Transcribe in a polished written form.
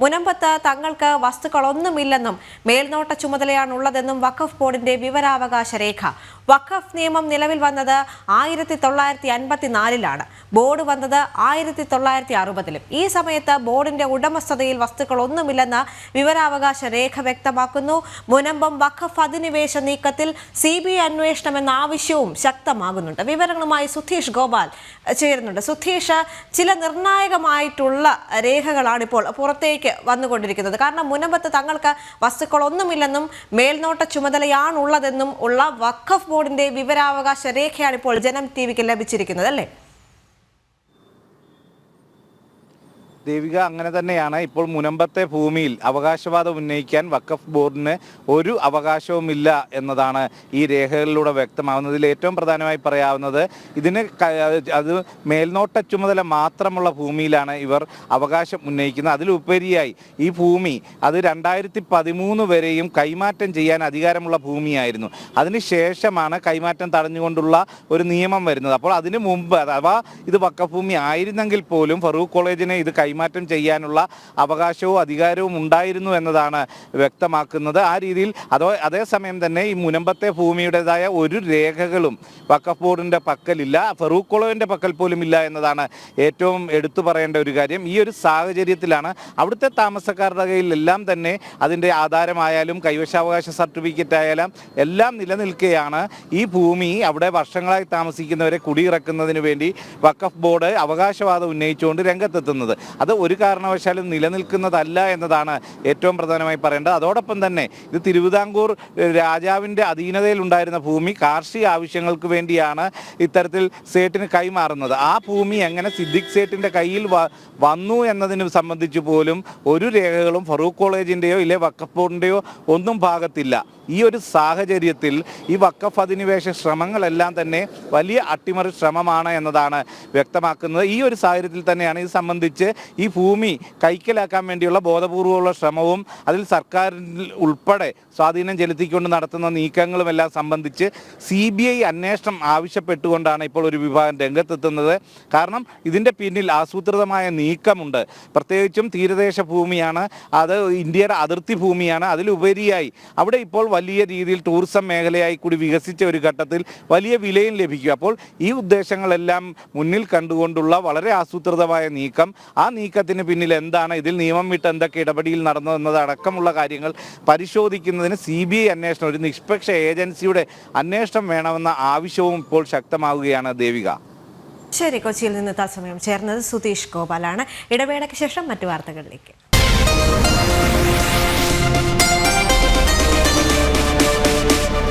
മുനമ്പത്ത് തങ്ങൾക്ക് വസ്തുക്കളൊന്നുമില്ലെന്നും മേൽനോട്ട ചുമതലയാണുള്ളതെന്നും വഖഫ് ബോർഡിന്റെ വിവരാവകാശ രേഖ. വഖഫ് നിയമം നിലവിൽ വന്നത് 1954-ലാണ്. ബോർഡ് വന്നത് 1960-ലും. ഈ സമയത്ത് ബോർഡിന്റെ ഉടമസ്ഥതയിൽ വസ്തുക്കളൊന്നുമില്ലെന്ന് വിവരാവകാശ രേഖ വ്യക്തമാക്കുന്നു. മുനമ്പം വഖഫ് അധിനിവേശ നീക്കത്തിൽ CBI അന്വേഷണമെന്ന ആവശ്യവും ശക്തമാകുന്നുണ്ട്. വിവരങ്ങളുമായി സുധീഷ് ഗോപാൽ ചേരുന്നുണ്ട്. സുധീഷ്, ചില നിർണായകമായിട്ടുള്ള രേഖകളാണ് ഇപ്പോൾ പുറത്തേക്ക് വന്നുകൊണ്ടിരിക്കുന്നത്. കാരണം മുനമ്പത്ത് തങ്ങൾക്ക് വസ്തുക്കളൊന്നുമില്ലെന്നും മേൽനോട്ട ചുമതലയാണുള്ളതെന്നും ഉള്ള വഖഫ് ബോർഡിന്റെ വിവരാവകാശ രേഖയാണ് ഇപ്പോൾ ജനം TVക്ക് ലഭിച്ചിരിക്കുന്നത്, അല്ലേ? ദേവിക, അങ്ങനെ തന്നെയാണ്. ഇപ്പോൾ മുനമ്പത്തെ ഭൂമിയിൽ അവകാശവാദം ഉന്നയിക്കാൻ വഖഫ് ബോർഡിന് ഒരു അവകാശവുമില്ല എന്നതാണ് ഈ രേഖകളിലൂടെ വ്യക്തമാവുന്നതിൽ ഏറ്റവും പ്രധാനമായി പറയാവുന്നത്. ഇതിന് അത് മേൽനോട്ട ചുമതല മാത്രമുള്ള ഭൂമിയിലാണ് ഇവർ അവകാശം ഉന്നയിക്കുന്നത്. അതിലുപരിയായി ഈ ഭൂമി അത് 2013 വരെയും കൈമാറ്റം ചെയ്യാൻ അധികാരമുള്ള ഭൂമിയായിരുന്നു. അതിനുശേഷമാണ് കൈമാറ്റം തടഞ്ഞുകൊണ്ടുള്ള ഒരു നിയമം വരുന്നത്. അപ്പോൾ അതിനു മുമ്പ് അഥവാ ഇത് വഖഫ് ഭൂമി ആയിരുന്നെങ്കിൽ പോലും ഫറൂഖ് കോളേജിനെ ഇത് കൈമാറ്റം ചെയ്യാനുള്ള അവകാശവും അധികാരവും ഉണ്ടായിരുന്നു എന്നതാണ് വ്യക്തമാക്കുന്നത്. ആ രീതിയിൽ അതേസമയം തന്നെ ഈ മുനമ്പത്തെ ഭൂമിയുടേതായ ഒരു രേഖകളും വഖഫ് ബോർഡിൻ്റെ പക്കലില്ല, ഫറൂഖ് കോളേജിൻ്റെ പക്കൽ പോലും ഇല്ല എന്നതാണ് ഏറ്റവും എടുത്തു പറയേണ്ട ഒരു കാര്യം. ഈ ഒരു സാഹചര്യത്തിലാണ് അവിടുത്തെ താമസക്കാരുടെ കയ്യിലെല്ലാം തന്നെ അതിൻ്റെ ആധാരമായാലും കൈവശാവകാശ സർട്ടിഫിക്കറ്റ് ആയാലും എല്ലാം നിലനിൽക്കുകയാണ്. ഈ ഭൂമി അവിടെ വർഷങ്ങളായി താമസിക്കുന്നവരെ കുടിയിറക്കുന്നതിന് വേണ്ടി വഖഫ് ബോർഡ് അവകാശവാദം ഉന്നയിച്ചുകൊണ്ട് രംഗത്തെത്തുന്നത്. അത് ഒരു കാരണവശാലും നിലനിൽക്കുന്നതല്ല എന്നതാണ് ഏറ്റവും പ്രധാനമായി പറയേണ്ടത്. അതോടൊപ്പം തന്നെ ഇത് തിരുവിതാംകൂർ രാജാവിൻ്റെ അധീനതയിലുണ്ടായിരുന്ന ഭൂമി കാർഷിക ആവശ്യങ്ങൾക്ക് വേണ്ടിയാണ് ഇത്തരത്തിൽ സേട്ടിന് കൈമാറുന്നത്. ആ ഭൂമി എങ്ങനെ സിദ്ദിഖ് സേട്ടിൻ്റെ കയ്യിൽ വന്നു എന്നതിനെ സംബന്ധിച്ച് പോലും ഒരു രേഖകളും ഫറൂഖ് കോളേജിൻ്റെയോ ഇല്ലേ വഖഫ് ബോർഡിൻ്റെയോ ഒന്നും ഭാഗത്തില്ല. ഈ ഒരു സാഹചര്യത്തിൽ ഈ വഖഫ് അധിനിവേശ ശ്രമങ്ങളെല്ലാം തന്നെ വലിയ അട്ടിമറി ശ്രമമാണ് എന്നതാണ് വ്യക്തമാക്കുന്നത്. ഈ ഒരു സാഹചര്യത്തിൽ തന്നെയാണ് ഇത് സംബന്ധിച്ച് ഈ ഭൂമി കൈക്കലാക്കാൻ വേണ്ടിയുള്ള ബോധപൂർവമുള്ള ശ്രമവും അതിൽ സർക്കാരിൽ ഉൾപ്പെടെ സ്വാധീനം ചെലുത്തിക്കൊണ്ട് നടത്തുന്ന നീക്കങ്ങളും എല്ലാം സംബന്ധിച്ച് CBI അന്വേഷണം ആവശ്യപ്പെട്ടുകൊണ്ടാണ് ഇപ്പോൾ ഒരു വിഭാഗം രംഗത്തെത്തുന്നത്. കാരണം ഇതിൻ്റെ പിന്നിൽ ആസൂത്രിതമായ നീക്കമുണ്ട്. പ്രത്യേകിച്ചും തീരദേശ ഭൂമിയാണ്, അത് ഇന്ത്യയുടെ അതിർത്തി ഭൂമിയാണ്. അതിലുപരിയായി അവിടെ ഇപ്പോൾ വലിയ രീതിയിൽ ടൂറിസം മേഖലയായി കൂടി വികസിച്ച ഒരു ഘട്ടത്തിൽ വലിയ വിലയും ലഭിക്കും. അപ്പോൾ ഈ ഉദ്ദേശങ്ങളെല്ലാം മുന്നിൽ കണ്ടുകൊണ്ടുള്ള വളരെ ആസൂത്രിതമായ നീക്കം, ആ നീക്കത്തിന് പിന്നിൽ എന്താണ്, ഇതിൽ നിയമം വിട്ട് എന്തൊക്കെ ഇടപെടൽ നടന്നതെന്നതടക്കമുള്ള കാര്യങ്ങൾ പരിശോധിക്കുന്നതിന് CBI അന്വേഷണം, ഒരു നിഷ്പക്ഷ ഏജൻസിയുടെ അന്വേഷണം വേണമെന്ന ആവശ്യവും ഇപ്പോൾ ശക്തമാവുകയാണ്. ദേവിക, ശരി. കൊച്ചിയിൽ നിന്ന് തത്സമയം ചേർന്നത് സുധീഷ് ഗോപാലാണ്. ഇടവേളയ്ക്ക് ശേഷം മറ്റു വാർത്തകളിലേക്ക്.